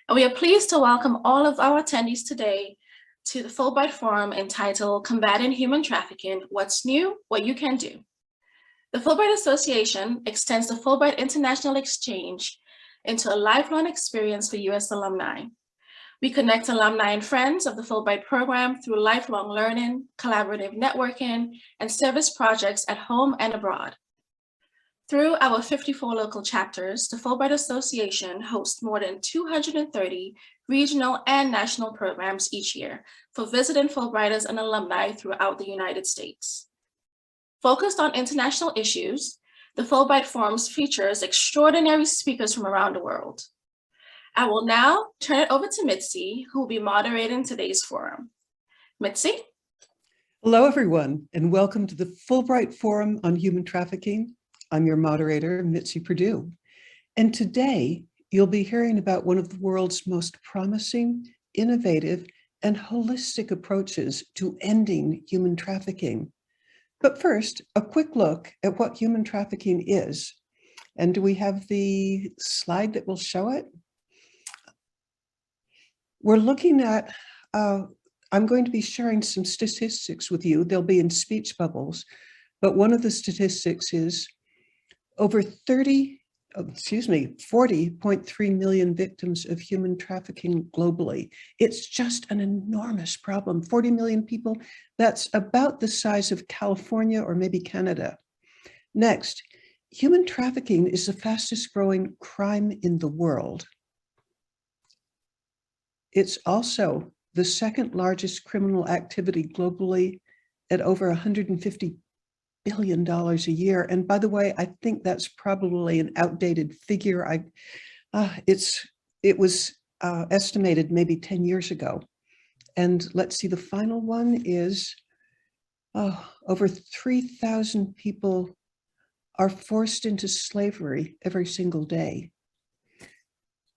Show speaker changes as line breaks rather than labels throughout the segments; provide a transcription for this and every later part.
And we are pleased to welcome all of our attendees today to the Fulbright Forum entitled Combating Human Trafficking, What's New, What You Can Do. The Fulbright Association extends the Fulbright International Exchange into a lifelong experience for U.S. alumni. We connect alumni and friends of the Fulbright program through lifelong learning, collaborative networking, and service projects at home and abroad. Through our 54 local chapters, the Fulbright Association hosts more than 230 regional and national programs each year for visiting Fulbrighters and alumni throughout the United States. Focused on international issues, the Fulbright Forums features extraordinary speakers from around the world. I will now turn it over to Mitzi, who will be moderating today's forum. Mitzi?
Hello, everyone, and welcome to the Fulbright Forum on Human Trafficking. I'm your moderator, Mitzi Perdue. And today, you'll be hearing about one of the world's most promising, innovative, and holistic approaches to ending human trafficking. But first, a quick look at what human trafficking is. And do we have the slide that will show it? We're looking at, I'm going to be sharing some statistics with you. They'll be in speech bubbles, but one of the statistics is over 40.3 million victims of human trafficking globally. It's just an enormous problem. 40 million people, that's about the size of California or maybe Canada. Next, human trafficking is the fastest growing crime in the world. It's also the second largest criminal activity globally at over $150 billion a year. And by the way, I think that's probably an outdated figure. It was estimated maybe 10 years ago. And let's see, the final one is over 3,000 people are forced into slavery every single day.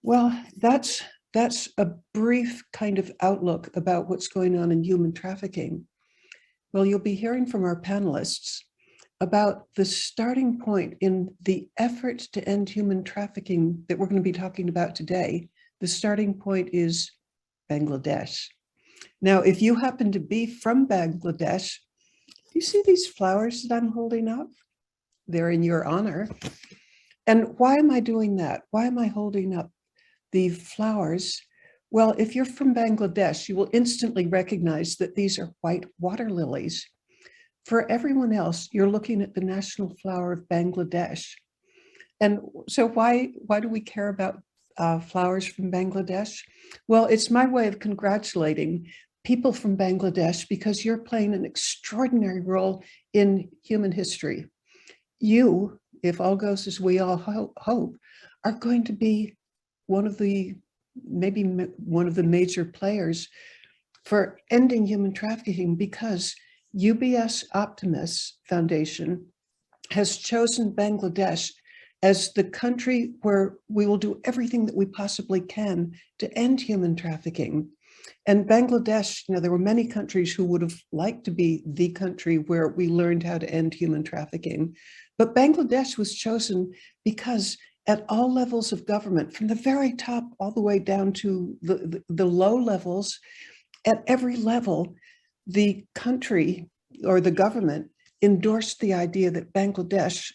Well, that's a brief kind of outlook about what's going on in human trafficking. Well, you'll be hearing from our panelists about the starting point in the effort to end human trafficking that we're going to be talking about today. The starting point is Bangladesh. Now, if you happen to be from Bangladesh, do you see these flowers that I'm holding up? They're in your honor. And why am I doing that? Why am I holding up the flowers? Well, if you're from Bangladesh, you will instantly recognize that these are white water lilies. For everyone else, you're looking at the national flower of Bangladesh. And so why do we care about flowers from Bangladesh? Well, it's my way of congratulating people from Bangladesh because you're playing an extraordinary role in human history. You, if all goes as we all hope, are going to be maybe one of the major players for ending human trafficking, because UBS Optimus Foundation has chosen Bangladesh as the country where we will do everything that we possibly can to end human trafficking. And Bangladesh, there were many countries who would have liked to be the country where we learned how to end human trafficking. But Bangladesh was chosen because at all levels of government, from the very top all the way down to the low levels, at every level, the country or the government endorsed the idea that Bangladesh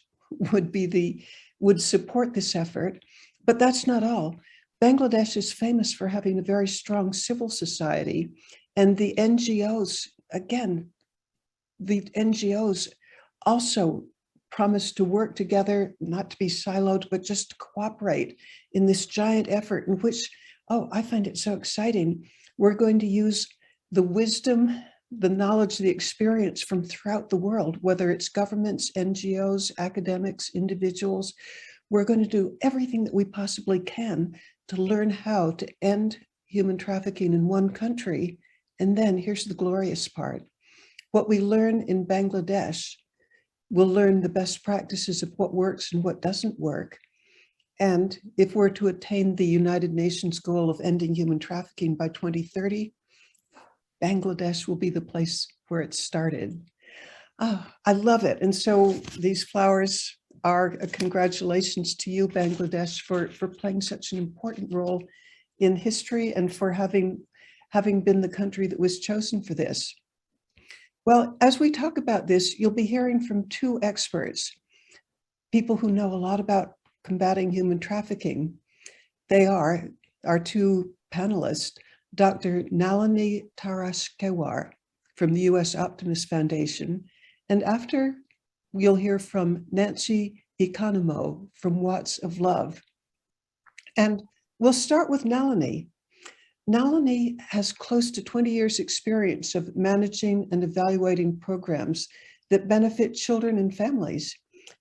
would support this effort. But that's not all. Bangladesh is famous for having a very strong civil society, and the NGOs, again, the NGOs also promised to work together, not to be siloed, but just to cooperate in this giant effort in which, I find it so exciting. We're going to use the wisdom, the knowledge, the experience from throughout the world, whether it's governments, NGOs, academics, individuals. We're going to do everything that we possibly can to learn how to end human trafficking in one country. And then here's the glorious part. What we learn in Bangladesh, we'll learn the best practices of what works and what doesn't work. And if we're to attain the United Nations goal of ending human trafficking by 2030, Bangladesh will be the place where it started. I love it. And so these flowers are a congratulations to you, Bangladesh, for playing such an important role in history and for having been the country that was chosen for this. Well, as we talk about this, you'll be hearing from two experts, people who know a lot about combating human trafficking. They are our two panelists, Dr. Nalini Tarakeshwar from the U.S. Optimist Foundation, and after you'll hear from Nancy Economou from Watts of Love. And we'll start with Nalini. Nalini has close to 20 years experience of managing and evaluating programs that benefit children and families.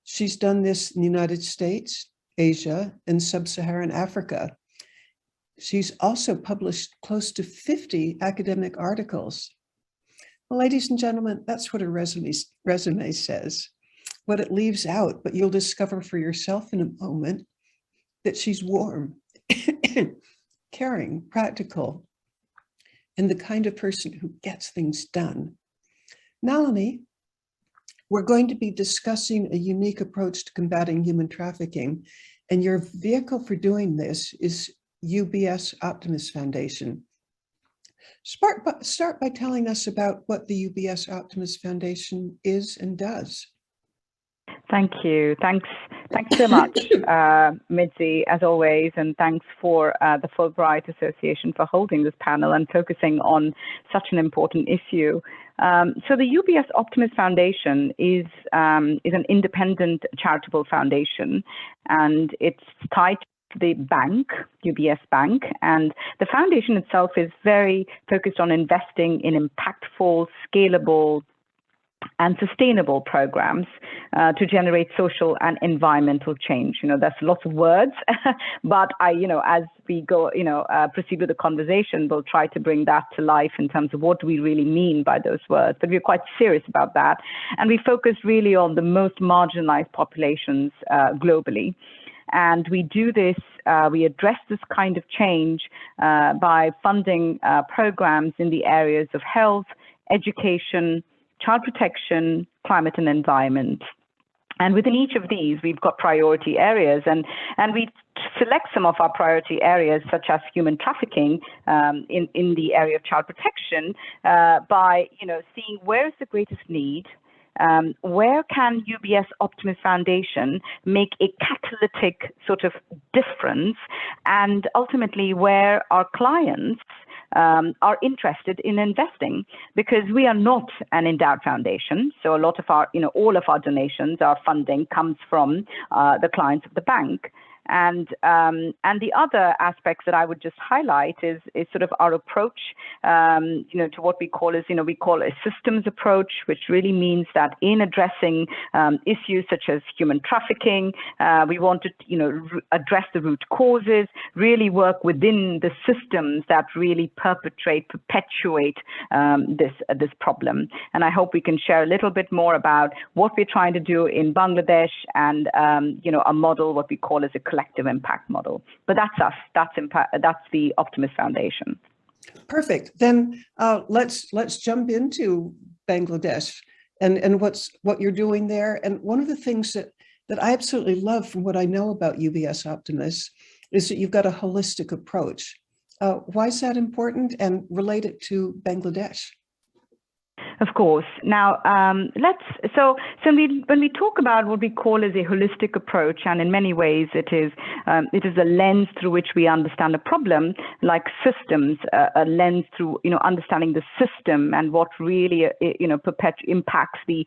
She's done this in the United States, Asia, and Sub-Saharan Africa. She's also published close to 50 academic articles. Well, ladies and gentlemen, that's what her resume says. What it leaves out, but you'll discover for yourself in a moment, that she's warm, caring, practical, and the kind of person who gets things done. Nalini, we're going to be discussing a unique approach to combating human trafficking, and your vehicle for doing this is UBS Optimist Foundation. Start by telling us about what the UBS Optimist Foundation is and does.
Thank you. Thanks so much, Mitzi, as always, and thanks for the Fulbright Association for holding this panel and focusing on such an important issue. So the UBS Optimist Foundation is an independent charitable foundation, and it's tied to the bank, UBS Bank, and the foundation itself is very focused on investing in impactful, scalable, and sustainable programs to generate social and environmental change. That's lots of words, but as we go, proceed with the conversation, we'll try to bring that to life in terms of what do we really mean by those words. But we're quite serious about that. And we focus really on the most marginalized populations globally. And we do this, we address this kind of change by funding programs in the areas of health, education, child protection, climate and environment. And within each of these, we've got priority areas, and we select some of our priority areas, such as human trafficking in the area of child protection, by seeing where is the greatest need, where can UBS Optimist Foundation make a catalytic sort of difference, and ultimately where our clients are interested in investing, because we are not an endowed foundation. So a lot of our, all of our donations, our funding comes from the clients of the bank. And the other aspects that I would just highlight is sort of our approach, to what we call a systems approach, which really means that in addressing issues such as human trafficking, we want to address the root causes, really work within the systems that really perpetuate this problem. And I hope we can share a little bit more about what we're trying to do in Bangladesh and a model, what we call as a collective impact model. But that's us. That's the Optimist Foundation.
Perfect. Then let's jump into Bangladesh and what you're doing there. And one of the things that I absolutely love from what I know about UBS Optimists is that you've got a holistic approach. Why is that important, and relate it to Bangladesh?
Of course. Now, when we talk about what we call as a holistic approach, and in many ways it is a lens through which we understand a problem, like systems, a lens through understanding the system and what really impacts the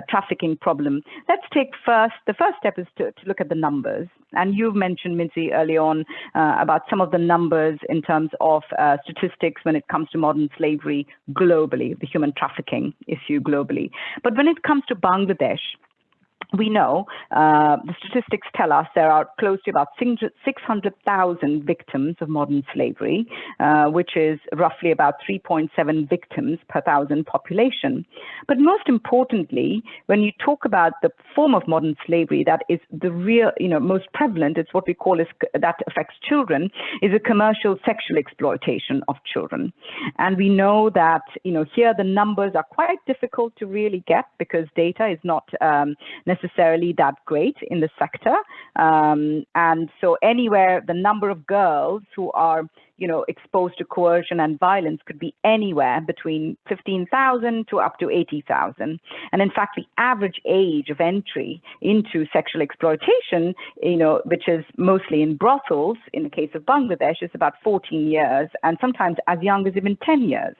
trafficking problem. Let's take the first step is to look at the numbers. And you've mentioned, Mitzi, early on about some of the numbers in terms of statistics when it comes to modern slavery globally, the human trafficking issue globally. But when it comes to Bangladesh, we know the statistics tell us there are close to about 600,000 victims of modern slavery, which is roughly about 3.7 victims per thousand population. But most importantly, when you talk about the form of modern slavery that is the real, most prevalent, it's what we call that affects children, is a commercial sexual exploitation of children. And we know that, here the numbers are quite difficult to really get because data is not necessarily that great in the sector. And so anywhere the number of girls who are exposed to coercion and violence could be anywhere between 15,000 to up to 80,000. And in fact, the average age of entry into sexual exploitation, which is mostly in brothels, in the case of Bangladesh, is about 14 years, and sometimes as young as even 10 years.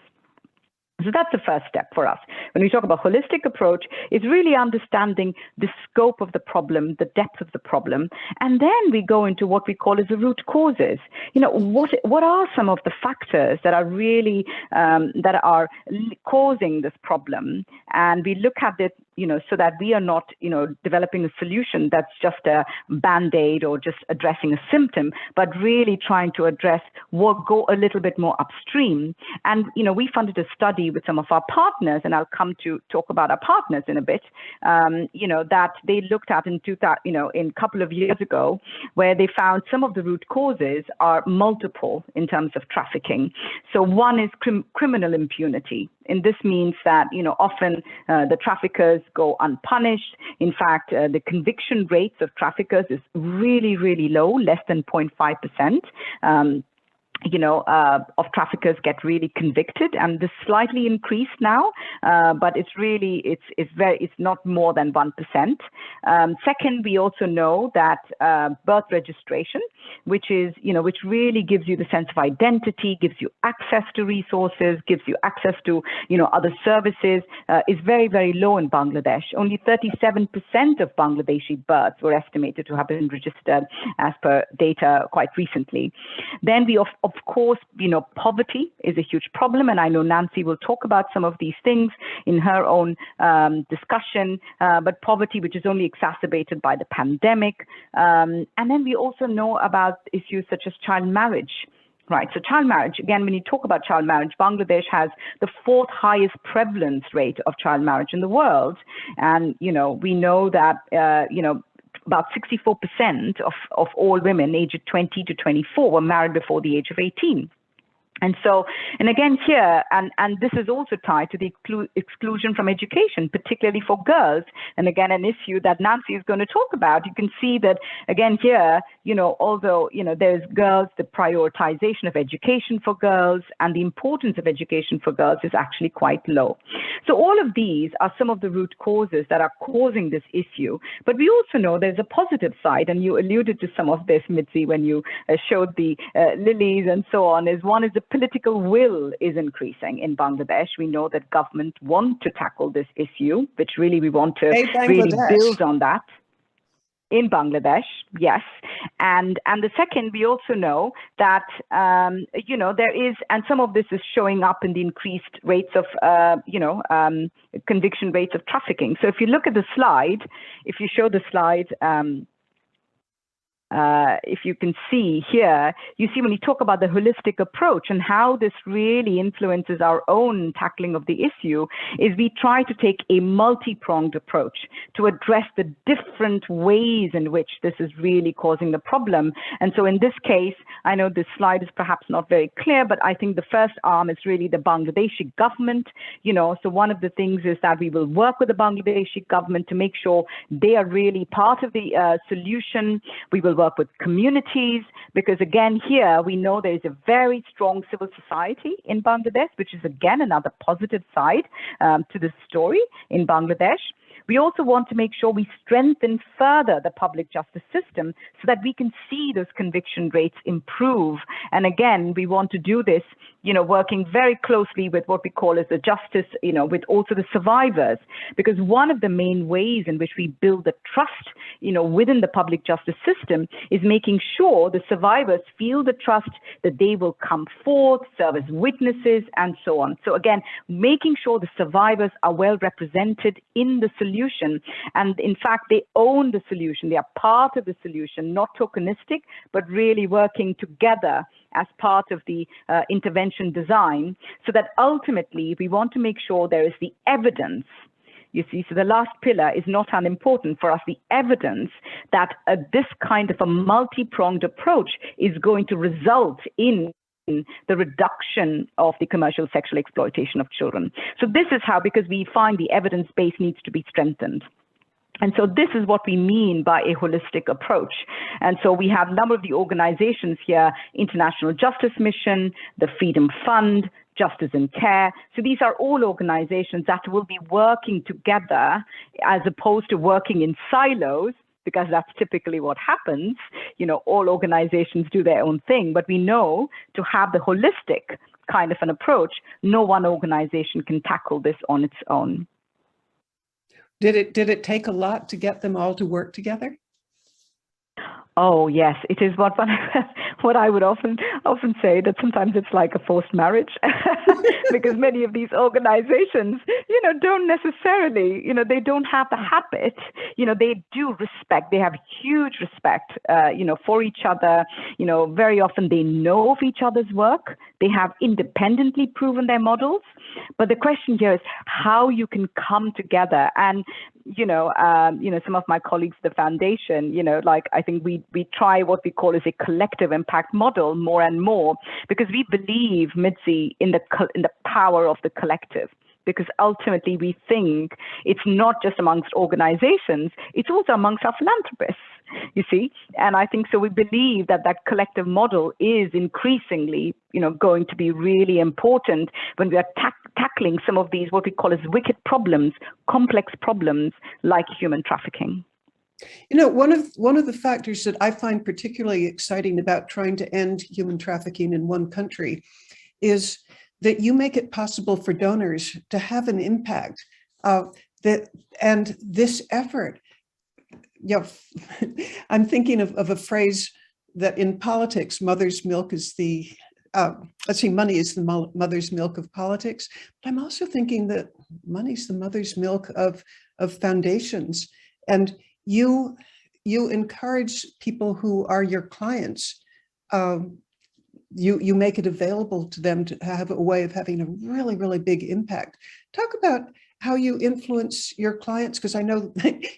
So that's the first step for us. When we talk about holistic approach, it's really understanding the scope of the problem, the depth of the problem, and then we go into what we call as the root causes. What are some of the factors that are really causing this problem, and we look at it, so that we are not, developing a solution that's just a band-aid or just addressing a symptom, but really trying to address go a little bit more upstream. And, we funded a study with some of our partners, and I'll come to talk about our partners in a bit, that they looked at in a couple of years ago, where they found some of the root causes are multiple in terms of trafficking. So one is criminal impunity. And this means that, often the traffickers go unpunished. In fact, the conviction rates of traffickers is really, really low, less than 0.5%. Of traffickers get really convicted, and this slightly increased now, but it's not more than 1%. Second, we also know that birth registration, which really gives you the sense of identity, gives you access to resources, gives you access to other services, is very, very low in Bangladesh. Only 37% of Bangladeshi births were estimated to have been registered as per data quite recently. Then we of course, poverty is a huge problem, and I know Nancy will talk about some of these things in her own discussion, but poverty, which is only exacerbated by the pandemic. And then we also know about issues such as child marriage. Right. So child marriage, again, when you talk about child marriage, Bangladesh has the 4th highest prevalence rate of child marriage in the world. And, we know that, about 64% of all women aged 20 to 24 were married before the age of 18. And so, and again here, and this is also tied to the exclusion from education, particularly for girls. And again, an issue that Nancy is going to talk about. You can see that, again here, although, there's girls, the prioritization of education for girls and the importance of education for girls is actually quite low. So all of these are some of the root causes that are causing this issue. But we also know there's a positive side, and you alluded to some of this, Mitzi, when you showed the lilies and so on, one is the political will is increasing in Bangladesh. We know that government want to tackle this issue, which really we want to really build on that. In Bangladesh, yes. And the second, we also know that, there is, and some of this is showing up in the increased rates of, conviction rates of trafficking. So if you look at the slide, if you show the slide, if you can see here, you see when you talk about the holistic approach and how this really influences our own tackling of the issue, is we try to take a multi-pronged approach to address the different ways in which this is really causing the problem. And so in this case, I know this slide is perhaps not very clear, but I think the first arm is really the Bangladeshi government. So one of the things is that we will work with the Bangladeshi government to make sure they are really part of the solution. We will work with communities, because again here we know there is a very strong civil society in Bangladesh, which is again another positive side to the story in Bangladesh. We also want to make sure we strengthen further the public justice system so that we can see those conviction rates improve. And again, we want to do this, working very closely with what we call as the justice, with also the survivors, because one of the main ways in which we build the trust, within the public justice system is making sure the survivors feel the trust that they will come forth, serve as witnesses, and so on. So again, making sure the survivors are well represented in the solution. And in fact, they own the solution. They are part of the solution, not tokenistic, but really working together as part of the intervention design, so that ultimately we want to make sure there is the evidence. You see, so the last pillar is not unimportant for us, the evidence that this kind of a multi-pronged approach is going to result in the reduction of the commercial sexual exploitation of children. So this is how, because we find the evidence base needs to be strengthened. And so this is what we mean by a holistic approach. And so we have a number of the organizations here: International Justice Mission, the Freedom Fund, Justice in Care. So these are all organizations that will be working together as opposed to working in silos, because that's typically what happens. All organizations do their own thing, but we know to have the holistic kind of an approach, no one organization can tackle this on its own.
Did it take a lot to get them all to work together?
Oh yes, it is what I would often say, that sometimes it's like a forced marriage, because many of these organizations, don't necessarily, they don't have the habit. They do respect. They have huge respect, for each other. Very often they know of each other's work. They have independently proven their models. But the question here is how you can come together. And some of my colleagues at the foundation, I think we try what we call as a collective impact model more and more, because we believe, Mitzi, in the power of the collective. Because ultimately we think it's not just amongst organizations, it's also amongst our philanthropists, you see. And I think so we believe that collective model is increasingly, going to be really important when we are tackling some of these, what we call as wicked problems, complex problems like human trafficking.
One of the factors that I find particularly exciting about trying to end human trafficking in one country is that you make it possible for donors to have an impact. And this effort, I'm thinking of a phrase that in politics, mother's milk is the, money is the mother's milk of politics. But I'm also thinking that money is the mother's milk of foundations. And you encourage people who are your clients, you make it available to them to have a way of having a really, really big impact. Talk about how you influence your clients, because I know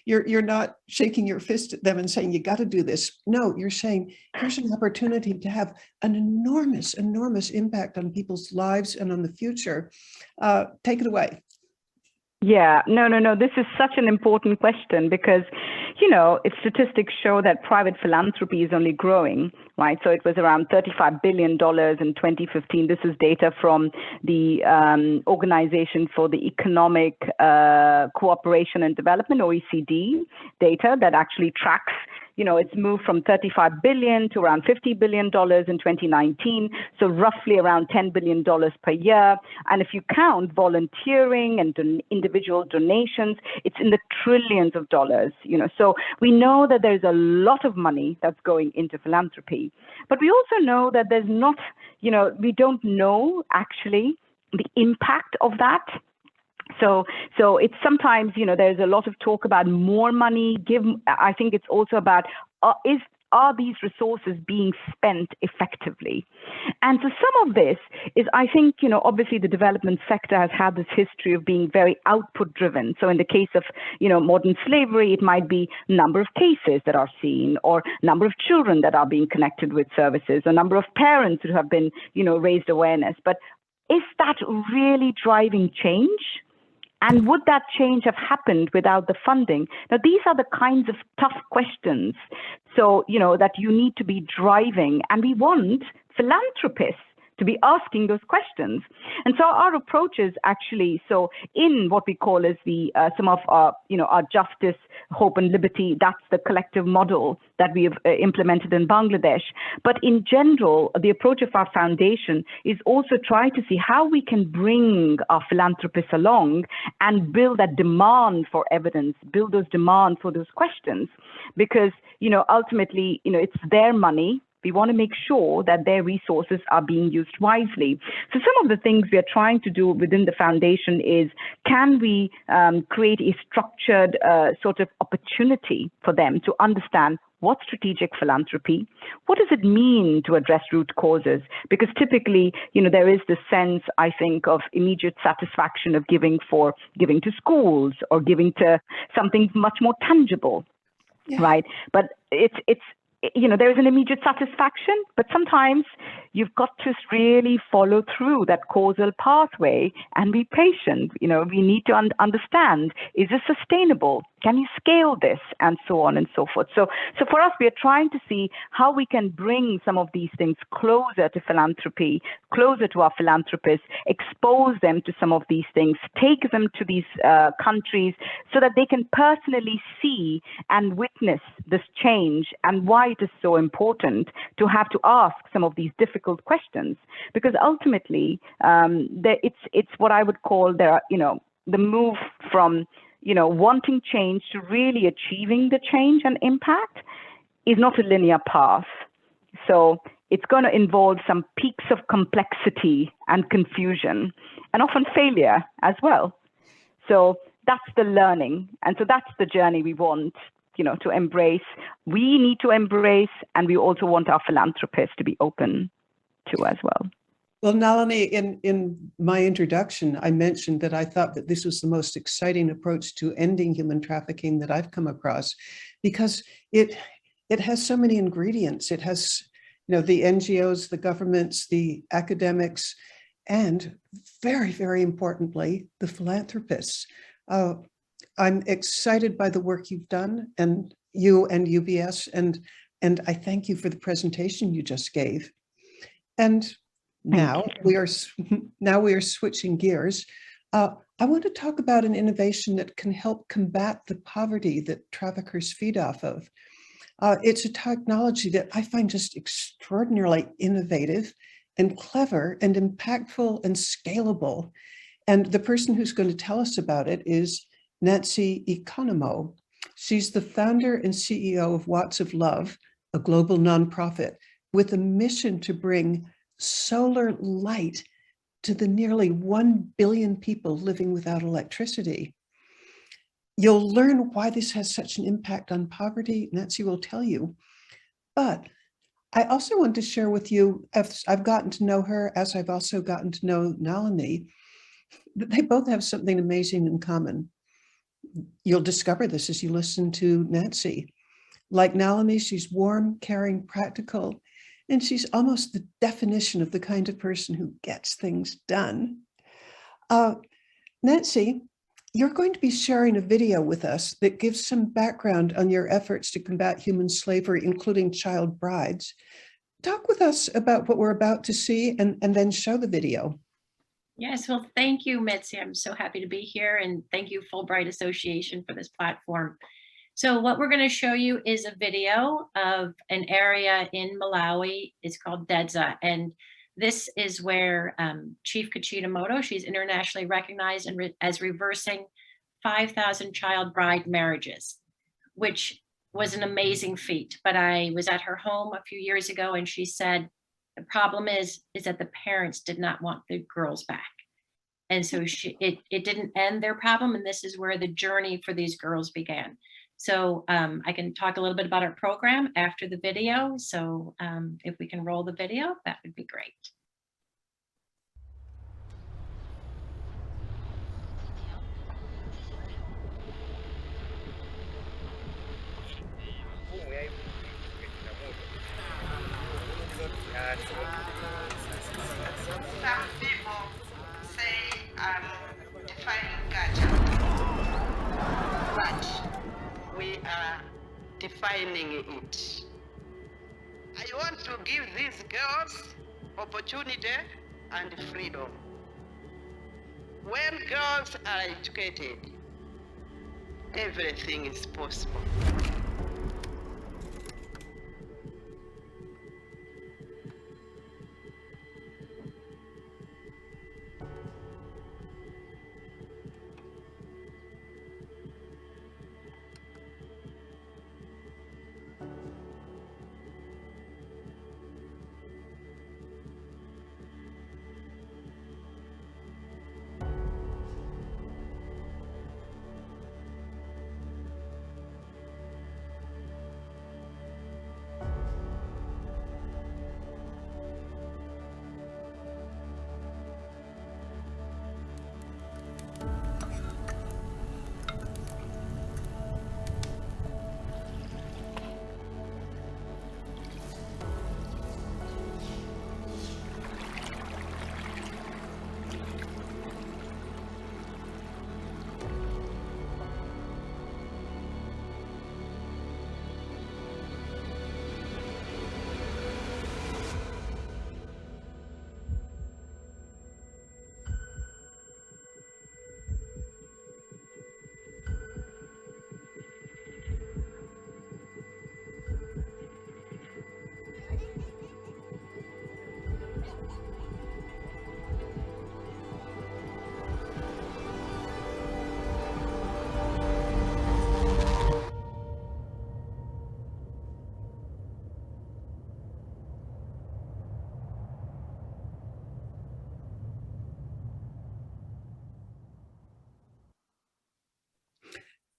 you're not shaking your fist at them and saying, you got to do this. No, you're saying, here's an opportunity to have an enormous, enormous impact on people's lives and on the future. Take it away.
Yeah, no. This is such an important question because, if statistics show that private philanthropy is only growing, right? So it was around $35 billion in 2015. This is data from the Organization for the Economic Cooperation and Development, OECD, data that actually tracks. It's moved from $35 billion to around $50 billion in 2019, so roughly around $10 billion per year. And if you count volunteering and individual donations, it's in the trillions of dollars. So we know that there's a lot of money that's going into philanthropy, but we also know that there's not, we don't know actually the impact of that. So it's sometimes, there's a lot of talk about more money. I think it's also about, are these resources being spent effectively? And so some of this is, I think, obviously the development sector has had this history of being very output driven. So in the case of, modern slavery, it might be number of cases that are seen, or number of children that are being connected with services, or number of parents who have been, raised awareness. But is that really driving change? And would that change have happened without the funding? Now, these are the kinds of tough questions, so, that you need to be driving. And we want philanthropists to be asking those questions. And so our approach is actually, so in what we call as the, some of our, our justice, hope and liberty, that's the collective model that we have implemented in Bangladesh. But in general, the approach of our foundation is also try to see how we can bring our philanthropists along and build that demand for evidence, build those demand for those questions. Because, ultimately, it's their money. We want to make sure that their resources are being used wisely. So some of the things we are trying to do within the foundation is, can we create a structured sort of opportunity for them to understand what's strategic philanthropy? What does it mean to address root causes? Because typically, there is this sense, I think, of immediate satisfaction of giving to schools or giving to something much more tangible, right? But it's there is an immediate satisfaction, but sometimes you've got to really follow through that causal pathway and be patient. We need to understand, is this sustainable? Can you scale this? And so on and so forth. So for us, we are trying to see how we can bring some of these things closer to philanthropy, closer to our philanthropists, expose them to some of these things, take them to these countries so that they can personally see and witness this change and why it is so important to have to ask some of these difficult questions. Because ultimately, it's what I would call the move from wanting change to really achieving the change and impact is not a linear path. So it's going to involve some peaks of complexity and confusion and often failure as well. So that's the learning. And so that's the journey we want, to embrace. We need to embrace, and we also want our philanthropists to be open to as well.
Well, Nalini, in my introduction, I mentioned that I thought that this was the most exciting approach to ending human trafficking that I've come across, because it has so many ingredients. It has, the NGOs, the governments, the academics, and very, very importantly, the philanthropists. I'm excited by the work you've done, and you and UBS, and I thank you for the presentation you just gave. And now we are switching gears. I want to talk about an innovation that can help combat the poverty that traffickers feed off of. It's a technology that I find just extraordinarily innovative and clever and impactful and scalable. And the person who's going to tell us about it is Mitzi Economou. She's the founder and CEO of Watts of Love, a global nonprofit with a mission to bring solar light to the nearly 1 billion people living without electricity. You'll learn why this has such an impact on poverty. Nancy will tell you. But I also want to share with you, as I've gotten to know her, as I've also gotten to know Nalini, that they both have something amazing in common. You'll discover this as you listen to Nancy. Like Nalini, she's warm, caring, practical, and she's almost the definition of the kind of person who gets things done. Nancy, you're going to be sharing a video with us that gives some background on your efforts to combat human slavery, including child brides. Talk with us about what we're about to see and then show the video.
Yes, well, thank you, Mitzi. I'm so happy to be here, and thank you, Fulbright Association, for this platform. So what we're going to show you is a video of an area in Malawi. It's called Dedza, and this is where Chief Kachitamoto, she's internationally recognized as reversing 5,000 child bride marriages, which was an amazing feat. But I was at her home a few years ago, and she said, the problem is that the parents did not want the girls back. And so it didn't end their problem. And this is where the journey for these girls began. So I can talk a little bit about our program after the video. So if we can roll the video, that would be great.
Some people say I'm defying culture, but we are defining it. I want to give these girls opportunity and freedom. When girls are educated, everything is possible.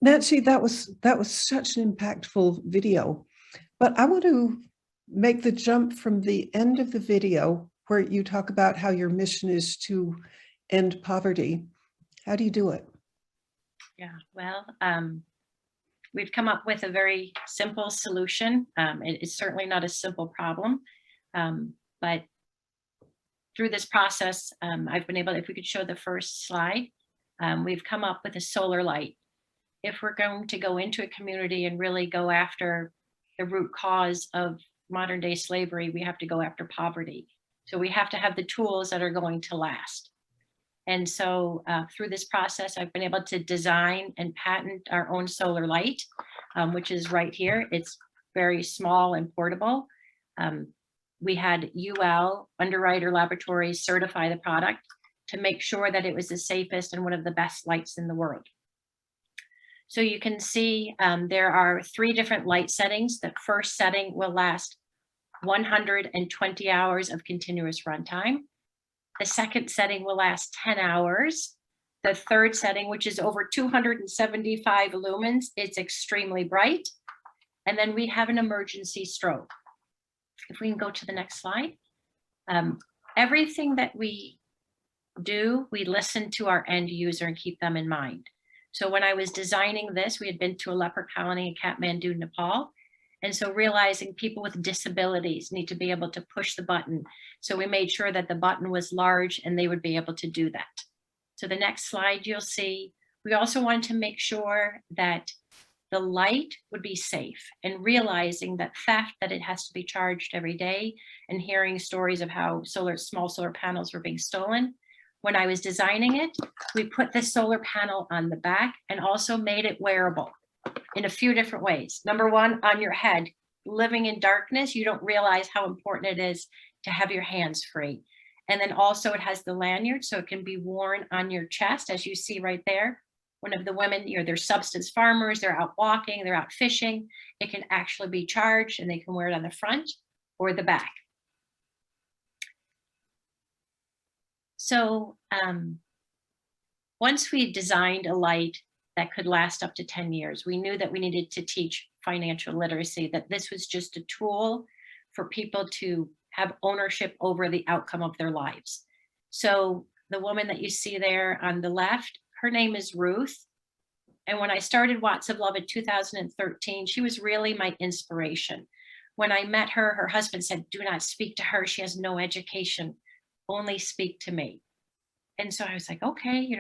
Nancy, that was such an impactful video. But I want to make the jump from the end of the video where you talk about how your mission is to end poverty. How do you do it?
Yeah, well, we've come up with a very simple solution. It is certainly not a simple problem, but through this process, I've been able, if we could show the first slide, we've come up with a solar light. If we're going to go into a community and really go after the root cause of modern day slavery, we have to go after poverty. So we have to have the tools that are going to last. And so through this process, I've been able to design and patent our own solar light, which is right here. It's very small and portable. We had UL Underwriter Laboratories certify the product to make sure that it was the safest and one of the best lights in the world. So you can see there are 3 different light settings. The first setting will last 120 hours of continuous runtime. The second setting will last 10 hours. The third setting, which is over 275 lumens, it's extremely bright. And then we have an emergency strobe. If we can go to the next slide. Everything that we do, we listen to our end user and keep them in mind. So when I was designing this, we had been to a leper colony in Kathmandu, Nepal. And so realizing people with disabilities need to be able to push the button. So we made sure that the button was large and they would be able to do that. So the next slide you'll see, we also wanted to make sure that the light would be safe, and realizing that theft, that it has to be charged every day, and hearing stories of how small solar panels were being stolen. When I was designing it, we put the solar panel on the back and also made it wearable in a few different ways. Number one, on your head. Living in darkness, you don't realize how important it is to have your hands free. And then also it has the lanyard, so it can be worn on your chest, as you see right there. One of the women, they're subsistence farmers, they're out walking, they're out fishing. It can actually be charged and they can wear it on the front or the back. So once we designed a light that could last up to 10 years, we knew that we needed to teach financial literacy, that this was just a tool for people to have ownership over the outcome of their lives. So the woman that you see there on the left, her name is Ruth. And when I started Watts of Love in 2013, she was really my inspiration. When I met her, her husband said, "Do not speak to her. She has no education. Only speak to me." And so I was like, okay,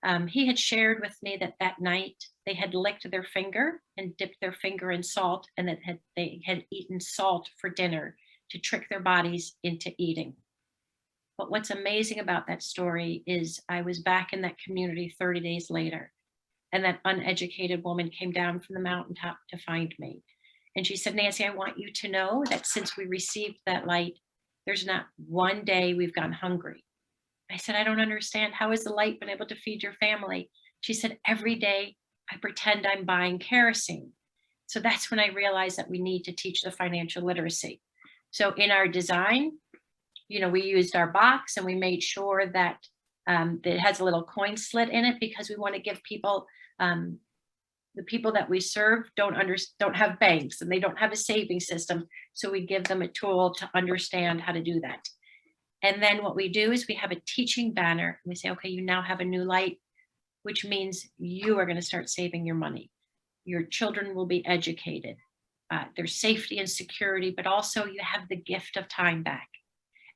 and he had shared with me that that night they had licked their finger and dipped their finger in salt, and that they had eaten salt for dinner to trick their bodies into eating. But what's amazing about that story is I was back in that community 30 days later, and that uneducated woman came down from the mountaintop to find me. And she said, "Nancy, I want you to know that since we received that light, there's not one day we've gone hungry." I said, "I don't understand. How has the light been able to feed your family?" She said, "Every day I pretend I'm buying kerosene." So that's when I realized that we need to teach the financial literacy. So in our design, we used our box and we made sure that it has a little coin slit in it, because we want to give people, the people that we serve don't have banks and they don't have a saving system. So we give them a tool to understand how to do that. And then what we do is we have a teaching banner. And we say, okay, you now have a new light, which means you are going to start saving your money. Your children will be educated. There's safety and security, but also you have the gift of time back.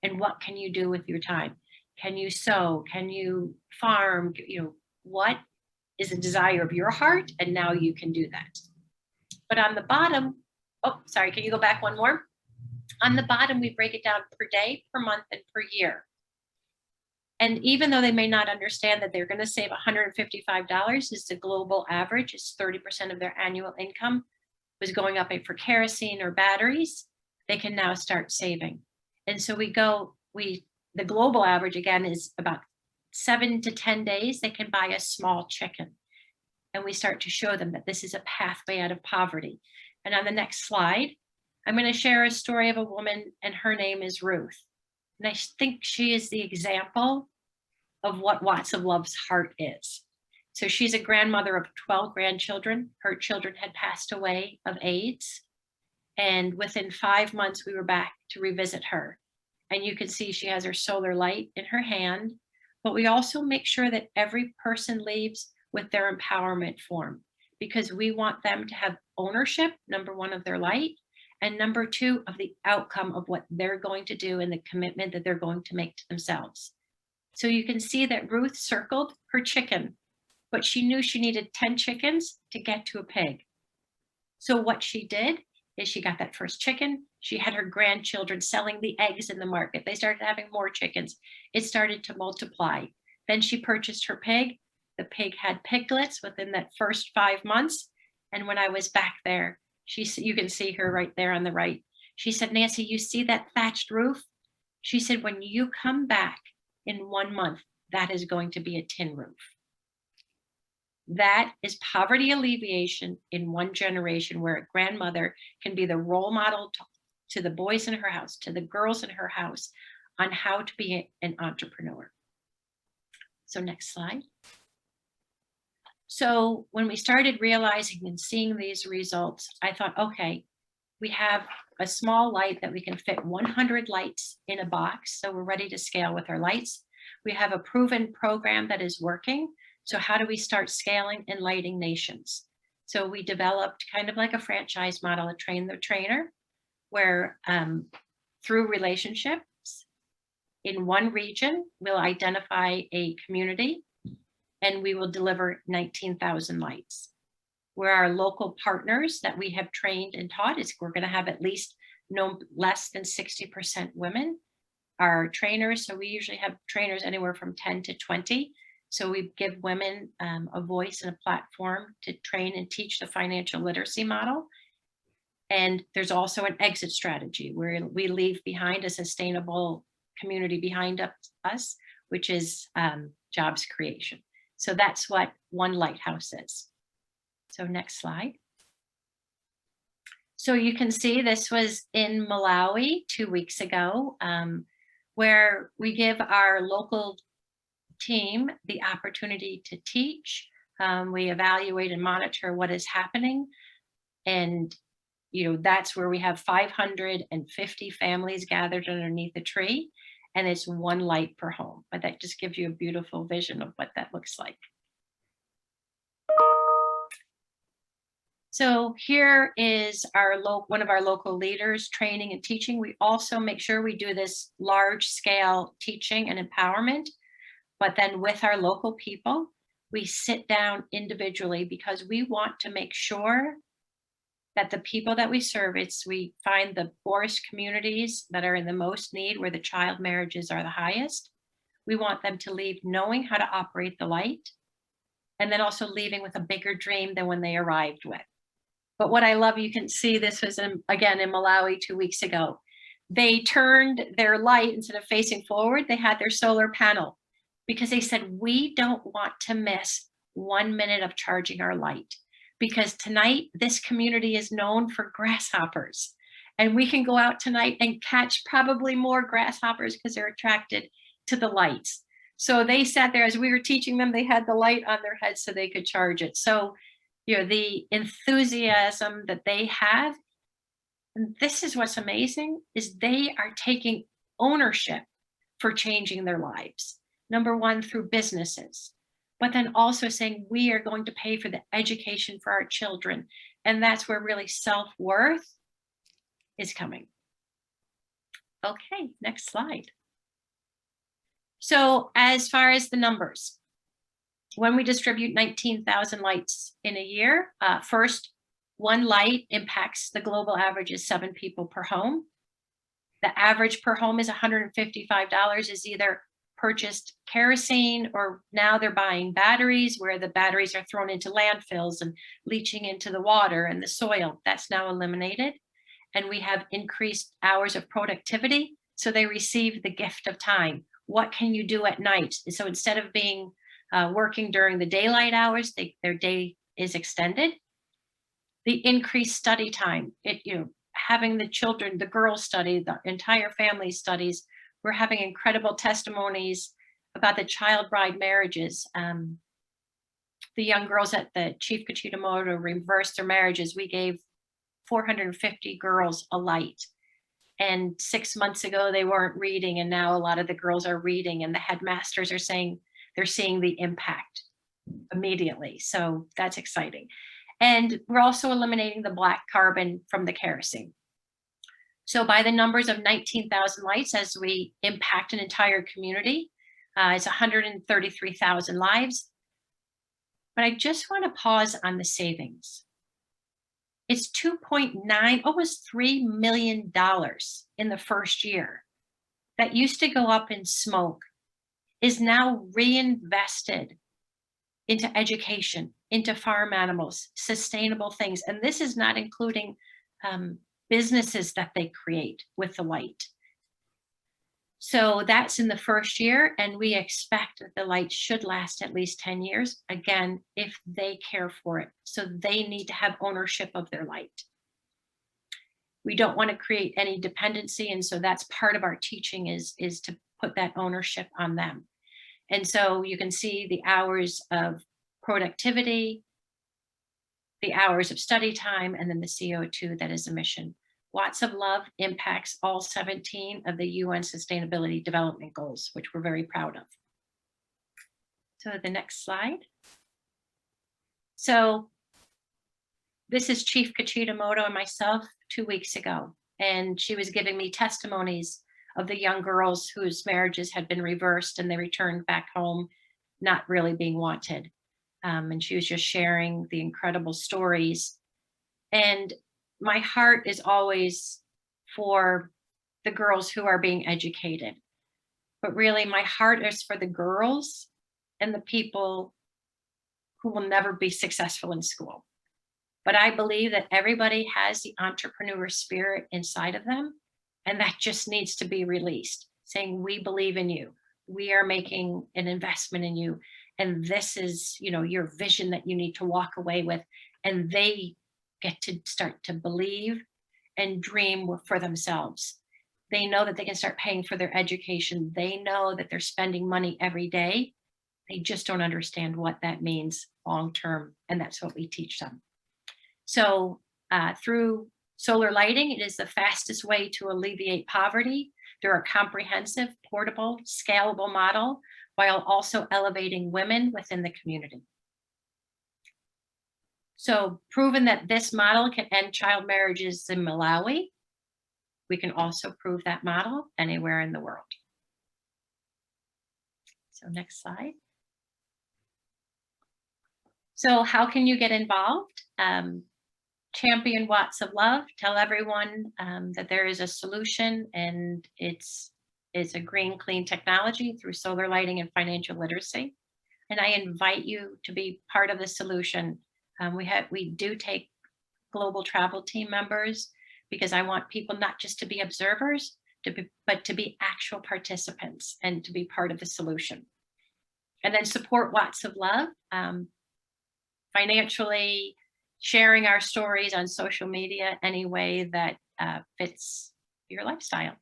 And what can you do with your time? Can you sew? Can you farm? What is a desire of your heart? And now you can do that. But on the bottom, oh, sorry, can you go back one more? On the bottom, we break it down per day, per month, and per year. And even though they may not understand that they're going to save $155 is the global average, it's 30% of their annual income was going up for kerosene or batteries, they can now start saving. And so the global average again is about 7 to 10 days, they can buy a small chicken. And we start to show them that this is a pathway out of poverty. And on the next slide, I'm going to share a story of a woman, and her name is Ruth. And I think she is the example of what Watts of Love's heart is. So she's a grandmother of 12 grandchildren. Her children had passed away of AIDS. And within 5 months, we were back to revisit her. And you can see she has her solar light in her hand. But we also make sure that every person leaves with their empowerment form, because we want them to have ownership, number one, of their light, and number two, of the outcome of what they're going to do and the commitment that they're going to make to themselves. So you can see that Ruth circled her chicken, but she knew she needed 10 chickens to get to a pig. So what she did is she got that first chicken. She had her grandchildren selling the eggs in the market. They started having more chickens. It started to multiply. Then she purchased her pig. The pig had piglets within that first 5 months. And when I was back there, you can see her right there on the right. She said, Nancy, you see that thatched roof? She said, when you come back in 1 month, that is going to be a tin roof. That is poverty alleviation in one generation, where a grandmother can be the role model to the boys in her house, to the girls in her house, on how to be an entrepreneur. So next slide. So when we started realizing and seeing these results, I thought, okay, we have a small light that we can fit 100 lights in a box. So we're ready to scale with our lights. We have a proven program that is working. So how do we start scaling and lighting nations? So we developed kind of like a franchise model, a train the trainer, where through relationships in one region, we'll identify a community and we will deliver 19,000 lights. Where our local partners that we have trained and taught is we're going to have at least no less than 60% women are trainers. So we usually have trainers anywhere from 10 to 20. So we give women a voice and a platform to train and teach the financial literacy model. And there's also an exit strategy where we leave behind a sustainable community behind us, which is jobs creation. So that's what One Lighthouse is. So next slide. So you can see this was in Malawi 2 weeks ago, where we give our local team the opportunity to teach. We evaluate and monitor what is happening. And that's where we have 550 families gathered underneath a tree, and it's one light per home. But that just gives you a beautiful vision of what that looks like. So here is one of our local leaders training and teaching. We also make sure we do this large scale teaching and empowerment, but then with our local people, we sit down individually, because we want to make sure that the people that we serve, we find the poorest communities that are in the most need, where the child marriages are the highest. We want them to leave knowing how to operate the light, and then also leaving with a bigger dream than when they arrived with. But what I love, you can see this was again in Malawi 2 weeks ago. They turned their light, instead of facing forward, they had their solar panel, because they said, we don't want to miss 1 minute of charging our light, because tonight this community is known for grasshoppers, and we can go out tonight and catch probably more grasshoppers because they're attracted to the lights. So they sat there as we were teaching them, they had the light on their head so they could charge it. So the enthusiasm that they have, and this is what's amazing, is they are taking ownership for changing their lives. Number one, through businesses, but then also saying, we are going to pay for the education for our children. And that's where really self-worth is coming. Okay, next slide. So as far as the numbers, when we distribute 19,000 lights in a year, first, one light impacts the global average is 7 people per home. The average per home is $155, is either purchased kerosene, or now they're buying batteries, where the batteries are thrown into landfills and leaching into the water and the soil. That's now eliminated. And we have increased hours of productivity. So they receive the gift of time. What can you do at night? So instead of being working during the daylight hours, their day is extended. The increased study time, having the children, the girls study, the entire family studies. We're having incredible testimonies about the child bride marriages the young girls at the Chief Economou reversed their marriages, we gave 450 girls a light. And 6 months ago, they weren't reading. And now a lot of the girls are reading, and the headmasters are saying they're seeing the impact immediately. So that's exciting. And we're also eliminating the black carbon from the kerosene. So by the numbers of 19,000 lights, as we impact an entire community, it's 133,000 lives. But I just want to pause on the savings. It's 2.9, almost $3 million in the first year that used to go up in smoke is now reinvested into education, into farm animals, sustainable things. And this is not including businesses that they create with the light. So that's in the first year, and we expect that the light should last at least 10 years, again, if they care for it. So they need to have ownership of their light. We don't want to create any dependency, and so that's part of our teaching is to put that ownership on them. And so you can see the hours of productivity, the hours of study time, and then the CO2 that is emission. Watts of Love impacts all 17 of the UN Sustainability Development Goals, which we're very proud of. So the next slide. So this is Chief Economou and myself 2 weeks ago, and she was giving me testimonies of the young girls whose marriages had been reversed and they returned back home not really being wanted. And she was just sharing the incredible stories. And my heart is always for the girls who are being educated. But really, my heart is for the girls and the people who will never be successful in school. But I believe that everybody has the entrepreneur spirit inside of them, and that just needs to be released, saying, we believe in you. We are making an investment in you. And this is, your vision that you need to walk away with. And they get to start to believe and dream for themselves. They know that they can start paying for their education. They know that they're spending money every day. They just don't understand what that means long-term. And that's what we teach them. So through solar lighting, it is the fastest way to alleviate poverty through a comprehensive, portable, scalable model, while also elevating women within the community. So proven that this model can end child marriages in Malawi, we can also prove that model anywhere in the world. So next slide. So how can you get involved? Champion Watts of Love, tell everyone that there is a solution, and it's a green, clean technology through solar lighting and financial literacy. And I invite you to be part of the solution. We do take global travel team members, because I want people not just to be observers, but to be actual participants and to be part of the solution. And then support Watts of Love, financially, sharing our stories on social media any way that fits your lifestyle.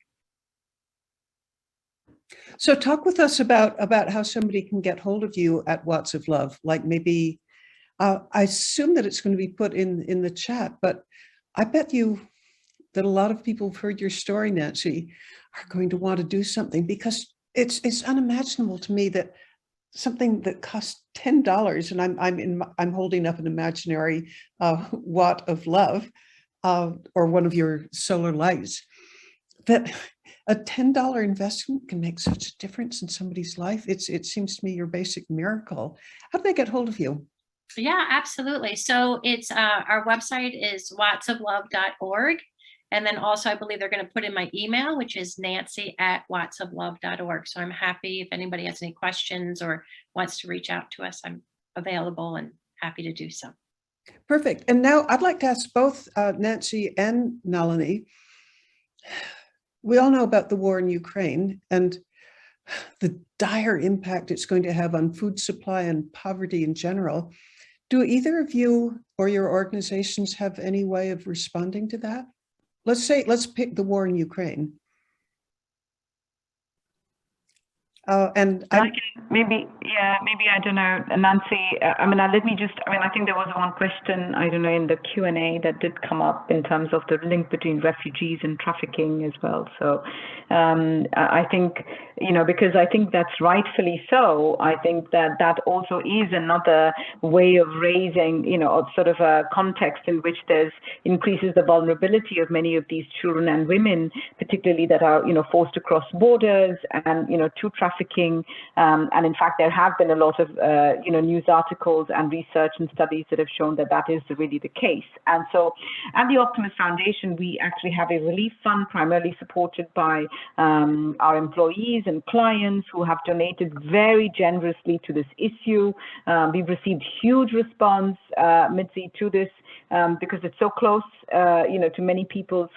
So talk with us about how somebody can get hold of you at Watts of Love. Like maybe, I assume that it's going to be put in the chat, but I bet you that a lot of people who've heard your story, Nancy, are going to want to do something, because it's unimaginable to me that something that costs $10, and I'm holding up an imaginary watt of love, or one of your solar lights, that a $10 investment can make such a difference in somebody's life. It seems to me your basic miracle. How do they get hold of you?
Yeah, absolutely. So it's our website is wattsoflove.org. And then also, I believe they're going to put in my email, which is nancy@wattsoflove.org. So I'm happy if anybody has any questions or wants to reach out to us, I'm available and happy to do so.
Perfect. And now I'd like to ask both Nancy and Nalini. We all know about the war in Ukraine and the dire impact it's going to have on food supply and poverty in general. Do either of you or your organizations have any way of responding to that? Let's pick the war in Ukraine. And
I can maybe, I don't know, Nancy, I think there was one question, I don't know, in the Q&A that did come up in terms of the link between refugees and trafficking as well. So I think, because I think that's rightfully so. I think that also is another way of raising, sort of a context in which there's increases the vulnerability of many of these children and women, particularly that are, forced to cross borders and, to trafficking. And in fact, there have been a lot of, news articles and research and studies that have shown that is really the case. And so at the Optimus Foundation, we actually have a relief fund primarily supported by our employees and clients who have donated very generously to this issue. We've received huge response, Mitzi, to this because it's so close, to many people's,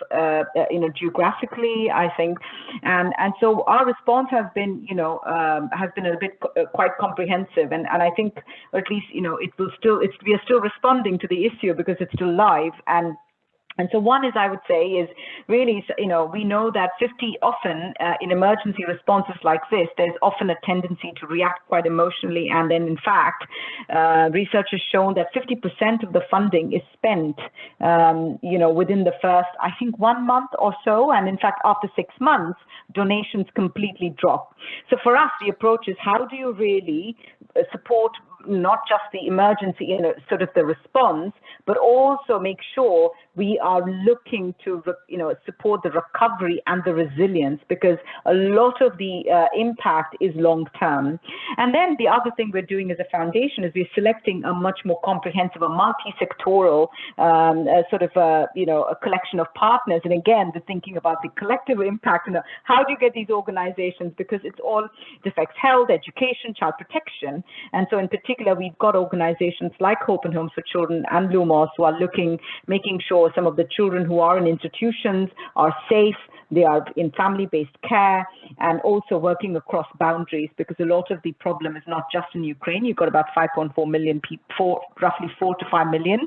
geographically, I think. And so our response has been, a bit quite comprehensive. And I think, or at least, we are still responding to the issue because it's still live. And so one is, I would say, is really, we know that often in emergency responses like this, there's often a tendency to react quite emotionally. And then, in fact, research has shown that 50% of the funding is spent, within the first, I think, 1 month or so. And in fact, after 6 months, donations completely drop. So for us, the approach is, how do you really support not just the emergency, sort of the response, but also make sure we are looking to, support the recovery and the resilience, because a lot of the impact is long term. And then the other thing we're doing as a foundation is we're selecting a much more comprehensive, a multi-sectoral a collection of partners. And again, the thinking about the collective impact, how do you get these organizations, because it affects health, education, child protection. And so in particular, we've got organizations like Hope and Homes for Children and Lumos who are making sure some of the children who are in institutions are safe, they are in family-based care, and also working across boundaries, because a lot of the problem is not just in Ukraine. You've got about 5.4 million people, roughly 4 to 5 million,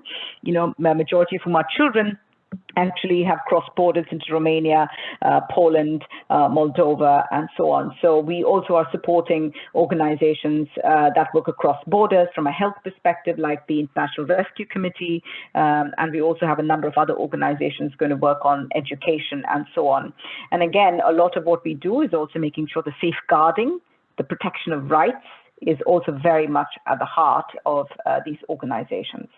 majority of whom are children, actually have crossed borders into Romania, Poland, Moldova, and so on. So we also are supporting organizations that work across borders from a health perspective, like the International Rescue Committee, and we also have a number of other organizations going to work on education and so on. And again, a lot of what we do is also making sure the safeguarding, the protection of rights is also very much at the heart of these organizations.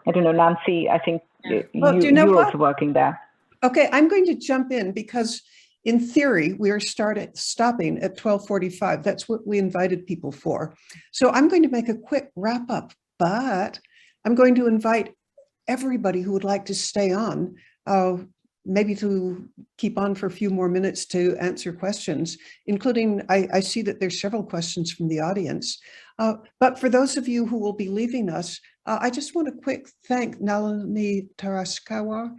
I don't know, Nancy, I think you're also working there.
Okay, I'm going to jump in because in theory, we are stopping at 12:45. That's what we invited people for. So I'm going to make a quick wrap up, but I'm going to invite everybody who would like to stay on, maybe to keep on for a few more minutes to answer questions, including, I see that there's several questions from the audience. But for those of you who will be leaving us, I just want to thank Nalini Tarakeshwar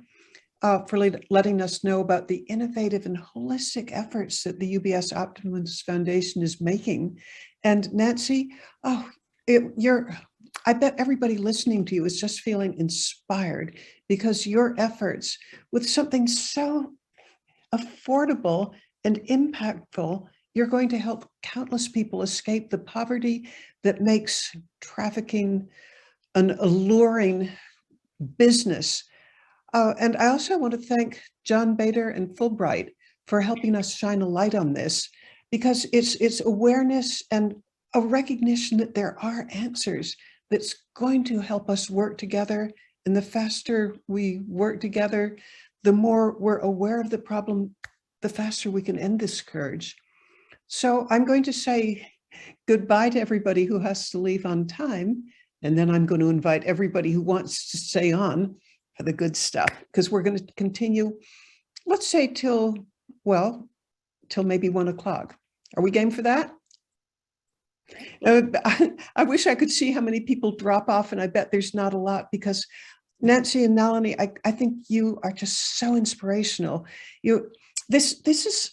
for letting us know about the innovative and holistic efforts that the UBS Optimus Foundation is making. And Nancy, I bet everybody listening to you is just feeling inspired, because your efforts with something so affordable and impactful, you're going to help countless people escape the poverty that makes trafficking an alluring business. And I also want to thank John Bader and Fulbright for helping us shine a light on this, because it's awareness and a recognition that there are answers that's going to help us work together. And the faster we work together, the more we're aware of the problem, the faster we can end this scourge. So I'm going to say goodbye to everybody who has to leave on time. And then I'm going to invite everybody who wants to stay on for the good stuff, because we're going to continue, let's say till maybe 1 o'clock. Are we game for that? I wish I could see how many people drop off, and I bet there's not a lot, because Nancy and Nalini, I think you are just so inspirational. This is,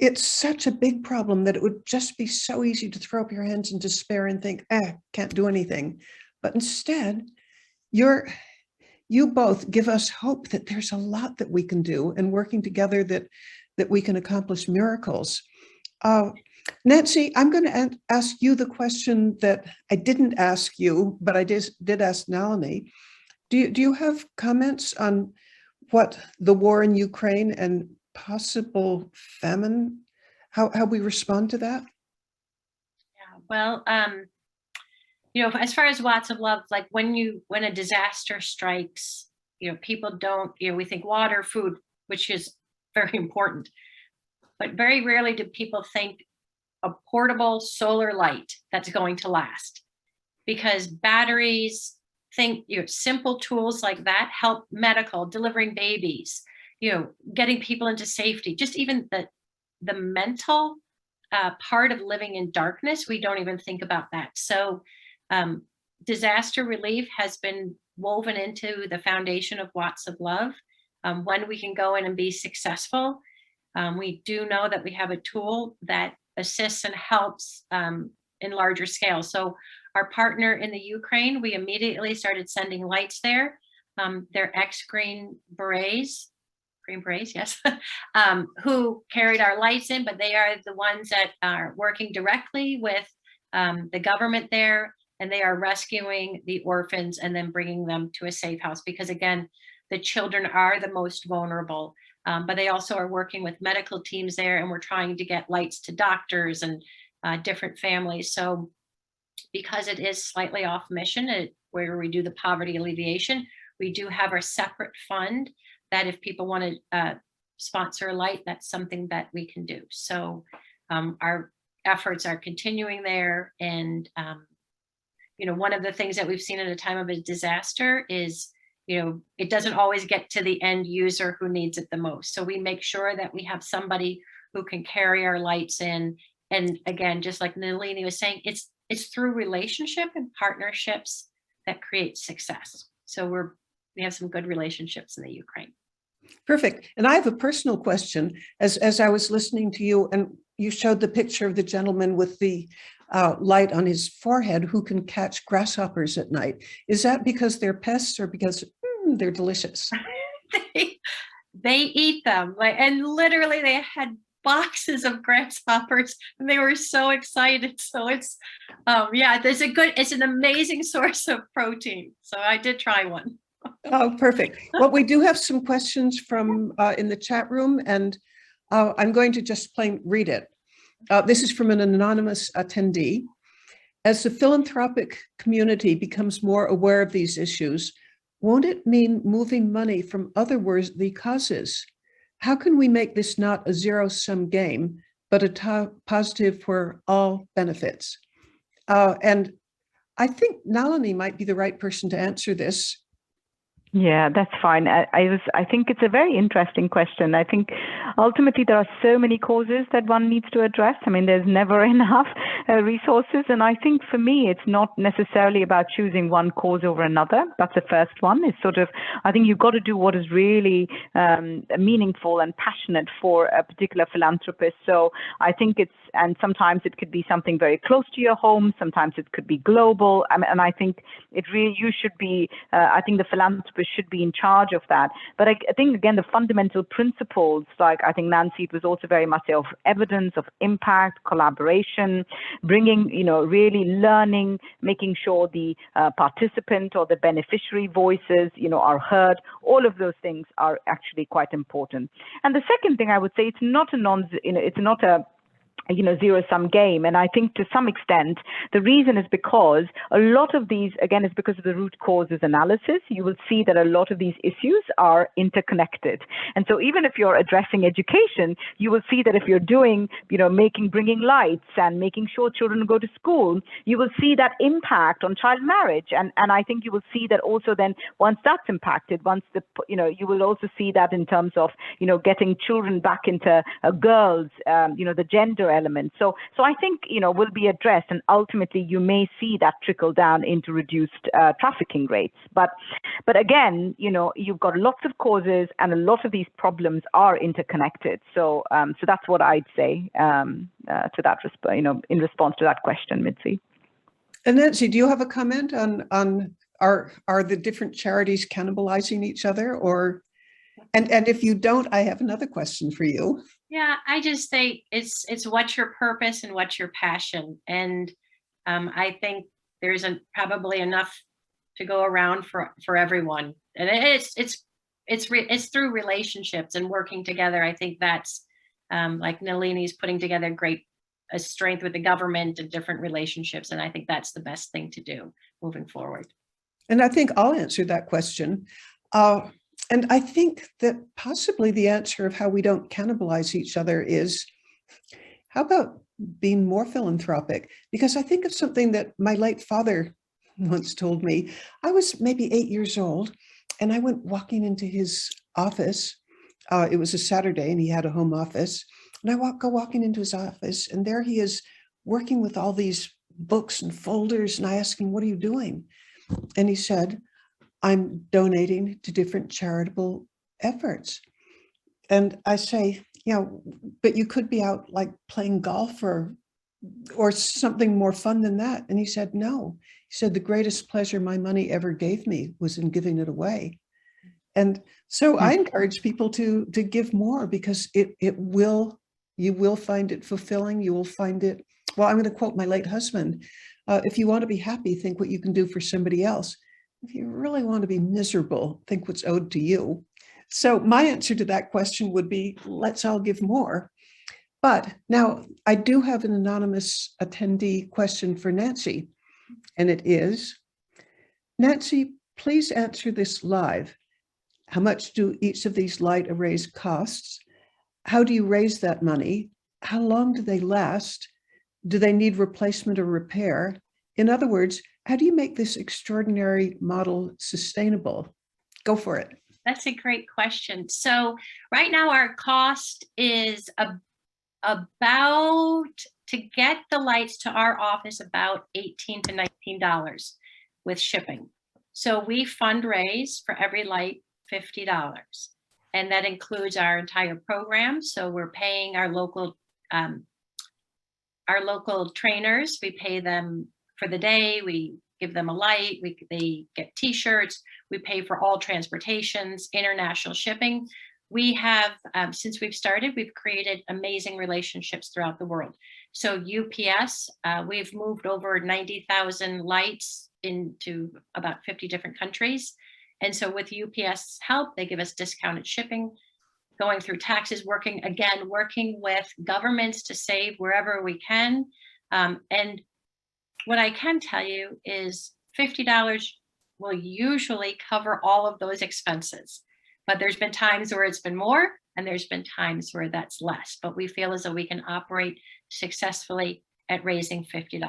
it's such a big problem that it would just be so easy to throw up your hands in despair and think, can't do anything. But instead, you both give us hope that there's a lot that we can do, and working together that we can accomplish miracles. Nancy, I'm going to ask you the question that I didn't ask you, but I did ask Nalini. Do you have comments on what the war in Ukraine and possible famine, how we respond to that?
Yeah, well, as far as Watts of Love, like when a disaster strikes, people don't, we think water, food, which is very important, but very rarely do people think a portable solar light that's going to last, because batteries, think, simple tools like that help medical, delivering babies, getting people into safety, just even the mental part of living in darkness. We don't even think about that. So disaster relief has been woven into the foundation of Watts of Love. When we can go in and be successful, we do know that we have a tool that assists and helps in larger scale. So our partner in the Ukraine, we immediately started sending lights there. They're ex-Green Berets, yes, who carried our lights in, but they are the ones that are working directly with the government there, and they are rescuing the orphans and then bringing them to a safe house, because again, the children are the most vulnerable. But they also are working with medical teams there, and we're trying to get lights to doctors and different families. So because it is slightly off mission, where we do the poverty alleviation, we do have our separate fund that if people want to sponsor a light, that's something that we can do. So our efforts are continuing there. And, one of the things that we've seen at a time of a disaster is, it doesn't always get to the end user who needs it the most. So we make sure that we have somebody who can carry our lights in. And again, just like Nalini was saying, it's through relationship and partnerships that create success. So we have some good relationships in the Ukraine.
Perfect. And I have a personal question. As I was listening to you, and you showed the picture of the gentleman with the light on his forehead who can catch grasshoppers at night. Is that because they're pests or because they're delicious?
They eat them, and literally they had boxes of grasshoppers and they were so excited. So it's it's an amazing source of protein. So I did try one.
Oh, perfect. Well, we do have some questions from in the chat room, and I'm going to just plain read it. This is from an anonymous attendee. As the philanthropic community becomes more aware of these issues, won't it mean moving money from other worthy causes? How can we make this not a zero-sum game, but a positive for all benefits? And I think Nalini might be the right person to answer this.
Yeah, that's fine. I think it's a very interesting question. I think ultimately there are so many causes that one needs to address. I mean, there's never enough resources. And I think for me, it's not necessarily about choosing one cause over another. That's the first one. It's sort of, I think you've got to do what is really meaningful and passionate for a particular philanthropist. So I think and sometimes it could be something very close to your home. Sometimes it could be global. And I think you should be, I think the philanthropist should be in charge of that. But I think, again, the fundamental principles, like I think Nancy, it was also very much of evidence, of impact, collaboration, bringing, really learning, making sure the participant or the beneficiary voices, are heard. All of those things are actually quite important. And the second thing I would say, it's not a zero-sum game. And I think to some extent, the reason is because a lot of these, again, is because of the root causes analysis. You will see that a lot of these issues are interconnected. And so even if you're addressing education, you will see that if you're doing, bringing lights and making sure children go to school, you will see that impact on child marriage. And I think you will see that also then once that's impacted, you will also see that in terms of, getting children back into girls, the gender element. So I think, will be addressed, and ultimately you may see that trickle down into reduced trafficking rates. But again, you've got lots of causes and a lot of these problems are interconnected. So that's what I'd say to that, in response to that question, Mitzi.
And Nancy, do you have a comment on are the different charities cannibalizing each other, or? And if you don't, I have another question for you.
Yeah, I just say it's what's your purpose and what's your passion, and I think there's probably enough to go around for everyone, and it's through relationships and working together. I think that's like Nalini's putting together a strength with the government and different relationships, and I think that's the best thing to do moving forward.
And I think I'll answer that question. And I think that possibly the answer of how we don't cannibalize each other is, how about being more philanthropic? Because I think of something that my late father once told me. I was maybe 8 years old, and I went walking into his office. It was a Saturday, and he had a home office. And I go walking into his office, and there he is working with all these books and folders. And I asked him, "What are you doing?" And he said, "I'm donating to different charitable efforts." And I say, but you could be out like playing golf or something more fun than that. And he said, "No." He said, "The greatest pleasure my money ever gave me was in giving it away." And so I encourage people to give more, because you will find it fulfilling. You will find it, well, I'm going to quote my late husband. If you want to be happy, think what you can do for somebody else. If you really want to be miserable, think what's owed to you. So my answer to that question would be, let's all give more. But now I do have an anonymous attendee question for Nancy, and it is, Nancy, please answer this live. How much do each of these light arrays cost? How do you raise that money? How long do they last? Do they need replacement or repair? In other words, how do you make this extraordinary model sustainable? Go for it.
That's a great question. So right now our cost is about, to get the lights to our office, about $18 to $19 with shipping. So we fundraise for every light $50. And that includes our entire program. So we're paying our local trainers. We pay them for the day. We give them a light. They get t-shirts. We pay for all transportations, international shipping. We have, since we've started, we've created amazing relationships throughout the world. So UPS, we've moved over 90,000 lights into about 50 different countries. And so with UPS help, they give us discounted shipping, going through taxes, working with governments to save wherever we can. And what I can tell you is $50 will usually cover all of those expenses. But there's been times where it's been more, and there's been times where that's less. But we feel as though we can operate successfully at raising $50.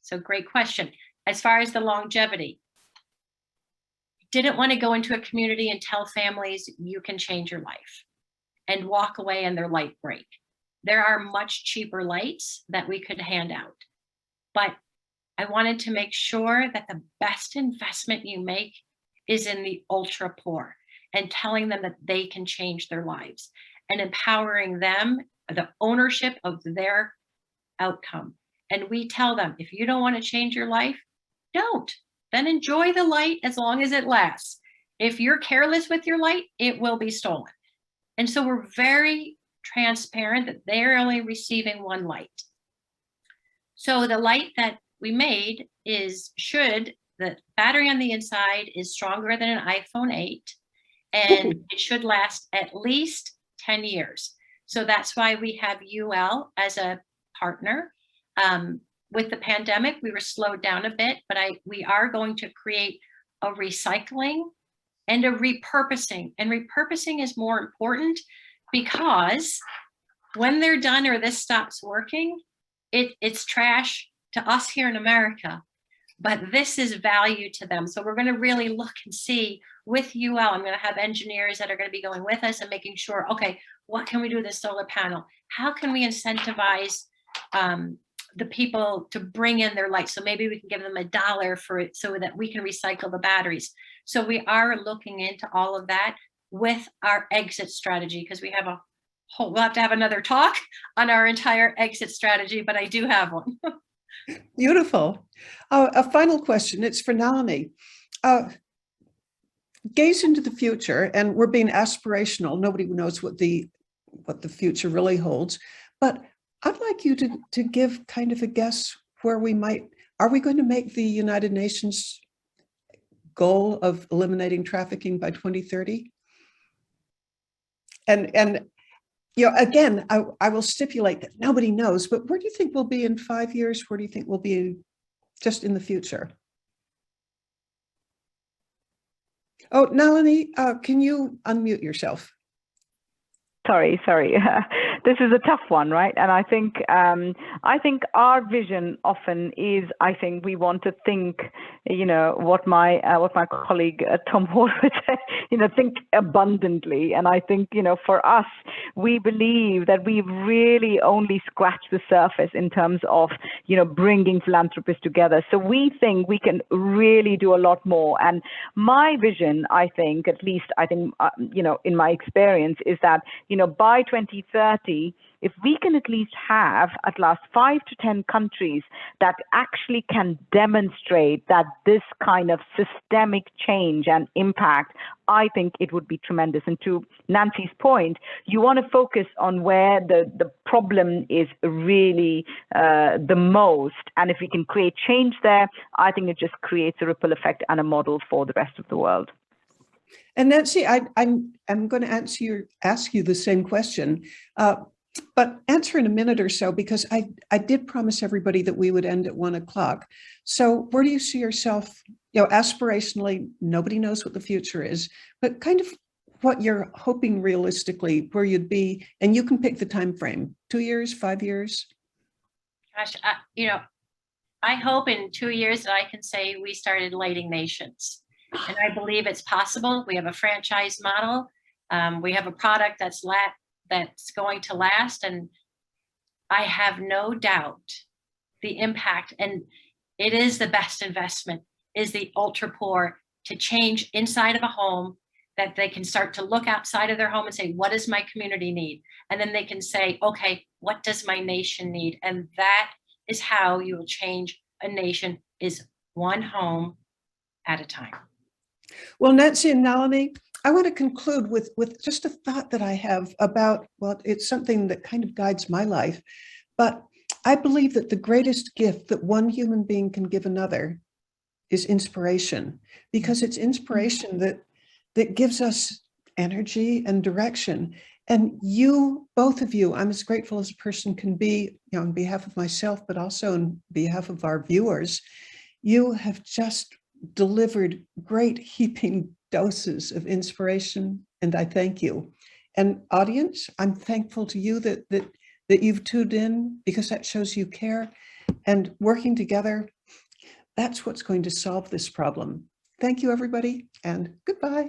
So great question. As far as the longevity, didn't want to go into a community and tell families you can change your life and walk away and their light break. There are much cheaper lights that we could hand out. But I wanted to make sure that the best investment you make is in the ultra poor, and telling them that they can change their lives and empowering them, the ownership of their outcome. And we tell them, if you don't want to change your life, don't. Then enjoy the light as long as it lasts. If you're careless with your light, it will be stolen. And so we're very transparent that they're only receiving one light. So the light that we made the battery on the inside is stronger than an iPhone 8, and it should last at least 10 years. So that's why we have UL as a partner. With the pandemic, we were slowed down a bit, but we are going to create a recycling and a repurposing. And repurposing is more important, because when they're done or this stops working, it's trash to us here in America, but this is value to them. So we're going to really look and see with UL. I'm going to have engineers that are going to be going with us and making sure, okay, what can we do with this solar panel? How can we incentivize the people to bring in their lights? So maybe we can give them $1 for it so that we can recycle the batteries. So we are looking into all of that with our exit strategy, because we have we'll have to have another talk on our entire exit strategy, but I do have one.
Beautiful. A final question. It's for Nalini. gaze into the future, and we're being aspirational. Nobody knows what the future really holds, but I'd like you to give kind of a guess where we might. Are we going to make the United Nations goal of eliminating trafficking by 2030? And again, I will stipulate that nobody knows, but where do you think we'll be in 5 years? Where do you think we'll be just in the future? Oh, Nalini, can you unmute yourself?
Sorry. This is a tough one, right? And I think our vision often is, I think we want to think, what my colleague Tom Hall would say, think abundantly. And I think, for us, we believe that we've really only scratched the surface in terms of, bringing philanthropists together. So we think we can really do a lot more. And my vision, in my experience, is that, by 2030, if we can at least have at last 5 to 10 countries that actually can demonstrate that this kind of systemic change and impact, I think it would be tremendous. And to Nancy's point, you want to focus on where the problem is really the most. And if we can create change there, I think it just creates a ripple effect and a model for the rest of the world.
And Nancy, I'm going to ask you the same question, but answer in a minute or so, because I did promise everybody that we would end at 1 o'clock. So where do you see yourself, aspirationally? Nobody knows what the future is, but kind of what you're hoping realistically where you'd be, and you can pick the time frame: 2 years, 5 years.
Gosh, I hope in 2 years that I can say we started lighting nations. And I believe it's possible. We have a franchise model. We have a product that's going to last. And I have no doubt the impact, and it is the best investment, is the ultra poor, to change inside of a home, that they can start to look outside of their home and say, what does my community need? And then they can say, okay, what does my nation need? And that is how you will change a nation, is one home at a time.
Well, Nancy and Nalini, I want to conclude with just a thought that I have about, well, it's something that kind of guides my life, but I believe that the greatest gift that one human being can give another is inspiration, because it's inspiration that gives us energy and direction. And you, both of you, I'm as grateful as a person can be, on behalf of myself, but also on behalf of our viewers. You have just delivered great heaping doses of inspiration, and I thank you. And audience, I'm thankful to you that you've tuned in, because that shows you care. And working together, that's what's going to solve this problem. Thank you, everybody, and goodbye.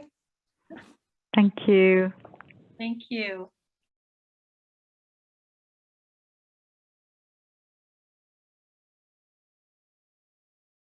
Thank you.
Thank you.